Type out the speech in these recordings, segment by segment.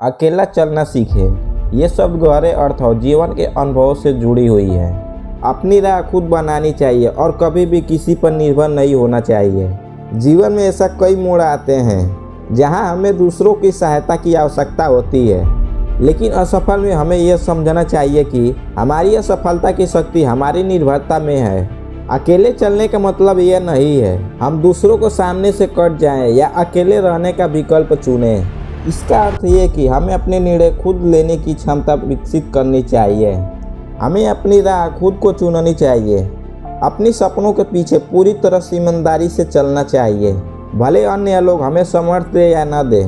अकेला चलना सीखें। ये शब्द गहरे अर्थ और जीवन के अनुभवों से जुड़ी हुई है। अपनी राह खुद बनानी चाहिए और कभी भी किसी पर निर्भर नहीं होना चाहिए। जीवन में ऐसा कई मोड़ आते हैं जहां हमें दूसरों की सहायता की आवश्यकता होती है, लेकिन असफल में हमें यह समझना चाहिए कि हमारी असफलता की शक्ति हमारी निर्भरता में है। अकेले चलने का मतलब यह नहीं है हम दूसरों को सामने से कट जाएं या अकेले रहने का विकल्प चुनें। इसका अर्थ ये कि हमें अपने निर्णय खुद लेने की क्षमता विकसित करनी चाहिए। हमें अपनी राह खुद को चुननी चाहिए। अपने सपनों के पीछे पूरी तरह से ईमानदारी से चलना चाहिए, भले अन्य लोग हमें समर्थ दे या न दे।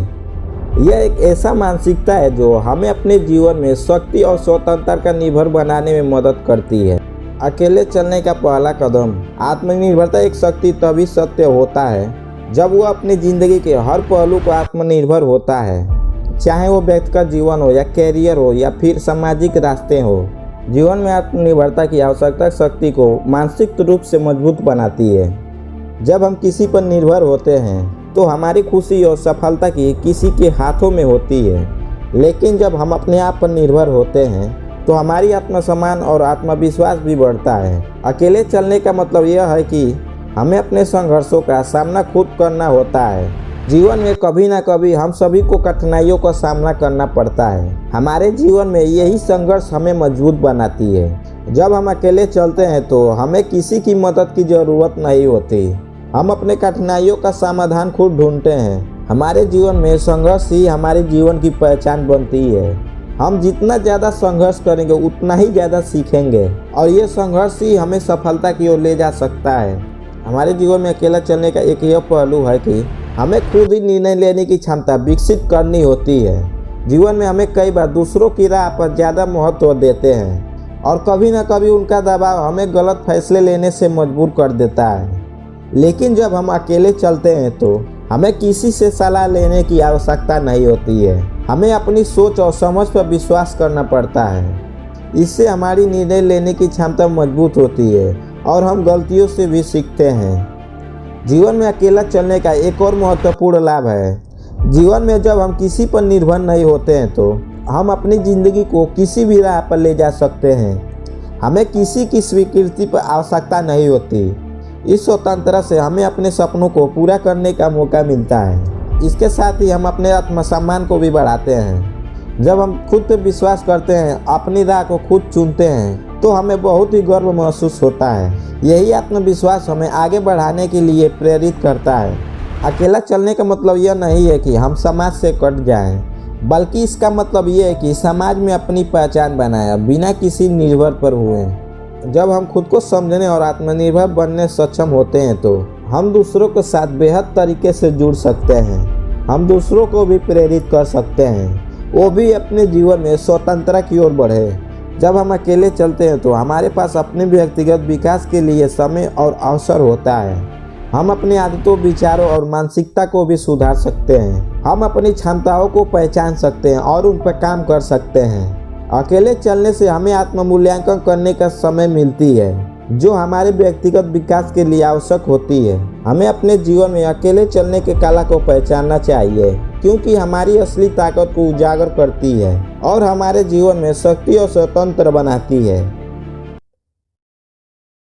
यह एक ऐसा मानसिकता है जो हमें अपने जीवन में शक्ति और स्वतंत्रता का निर्भर बनाने में मदद करती है। अकेले चलने का पहला कदम आत्मनिर्भरता एक शक्ति तभी सत्य होता है जब वो अपनी ज़िंदगी के हर पहलू को आत्मनिर्भर होता है, चाहे वो व्यक्तिगत जीवन हो या कैरियर हो या फिर सामाजिक रास्ते हो। जीवन में आत्मनिर्भरता की आवश्यकता शक्ति को मानसिक रूप से मजबूत बनाती है। जब हम किसी पर निर्भर होते हैं तो हमारी खुशी और सफलता की किसी के हाथों में होती है, लेकिन जब हम अपने आप पर निर्भर होते हैं तो हमारी आत्मसम्मान और आत्मविश्वास भी बढ़ता है। अकेले चलने का मतलब यह है कि हमें अपने संघर्षों का सामना खुद करना होता है। जीवन में कभी ना कभी हम सभी को कठिनाइयों का सामना करना पड़ता है। हमारे जीवन में यही संघर्ष हमें मजबूत बनाती है। जब हम अकेले चलते हैं तो हमें किसी की मदद की ज़रूरत नहीं होती। हम अपने कठिनाइयों का समाधान खुद ढूंढते हैं। हमारे जीवन में संघर्ष ही हमारे जीवन की पहचान बनती है। हम जितना ज़्यादा संघर्ष करेंगे उतना ही ज़्यादा सीखेंगे और ये संघर्ष ही हमें सफलता की ओर ले जा सकता है। हमारे जीवन में अकेला चलने का एक यह पहलू है कि हमें खुद ही निर्णय लेने की क्षमता विकसित करनी होती है। जीवन में हमें कई बार दूसरों की राह पर ज़्यादा महत्व देते हैं और कभी ना कभी उनका दबाव हमें गलत फैसले लेने से मजबूर कर देता है। लेकिन जब हम अकेले चलते हैं तो हमें किसी से सलाह लेने की आवश्यकता नहीं होती है। हमें अपनी सोच और समझ पर विश्वास करना पड़ता है। इससे हमारी निर्णय लेने की क्षमता मजबूत होती है और हम गलतियों से भी सीखते हैं। जीवन में अकेला चलने का एक और महत्वपूर्ण लाभ है। जीवन में जब हम किसी पर निर्भर नहीं होते हैं तो हम अपनी ज़िंदगी को किसी भी राह पर ले जा सकते हैं। हमें किसी की स्वीकृति पर आवश्यकता नहीं होती। इस स्वतंत्रता से हमें अपने सपनों को पूरा करने का मौका मिलता है। इसके साथ ही हम अपने आत्मसम्मान को भी बढ़ाते हैं। जब हम खुद पर विश्वास करते हैं, अपनी राह को खुद चुनते हैं तो हमें बहुत ही गर्व महसूस होता है। यही आत्मविश्वास हमें आगे बढ़ाने के लिए प्रेरित करता है। अकेला चलने का मतलब यह नहीं है कि हम समाज से कट जाएं, बल्कि इसका मतलब यह है कि समाज में अपनी पहचान बनाए बिना किसी निर्भर पर हुए। जब हम खुद को समझने और आत्मनिर्भर बनने सक्षम होते हैं तो हम दूसरों के साथ बेहद तरीके से जुड़ सकते हैं। हम दूसरों को भी प्रेरित कर सकते हैं, वो भी अपने जीवन में स्वतंत्रता की ओर बढ़े। जब हम अकेले चलते हैं तो हमारे पास अपने व्यक्तिगत विकास के लिए समय और अवसर होता है। हम अपनी आदतों, विचारों और मानसिकता को भी सुधार सकते हैं। हम अपनी क्षमताओं को पहचान सकते हैं और उन पर काम कर सकते हैं। अकेले चलने से हमें आत्म-मूल्यांकन करने का समय मिलती है जो हमारे व्यक्तिगत विकास के लिए आवश्यक होती है। हमें अपने जीवन में अकेले चलने के कला को पहचानना चाहिए, क्योंकि हमारी असली ताकत को उजागर करती है और हमारे जीवन में शक्ति और स्वतंत्र बनाती है।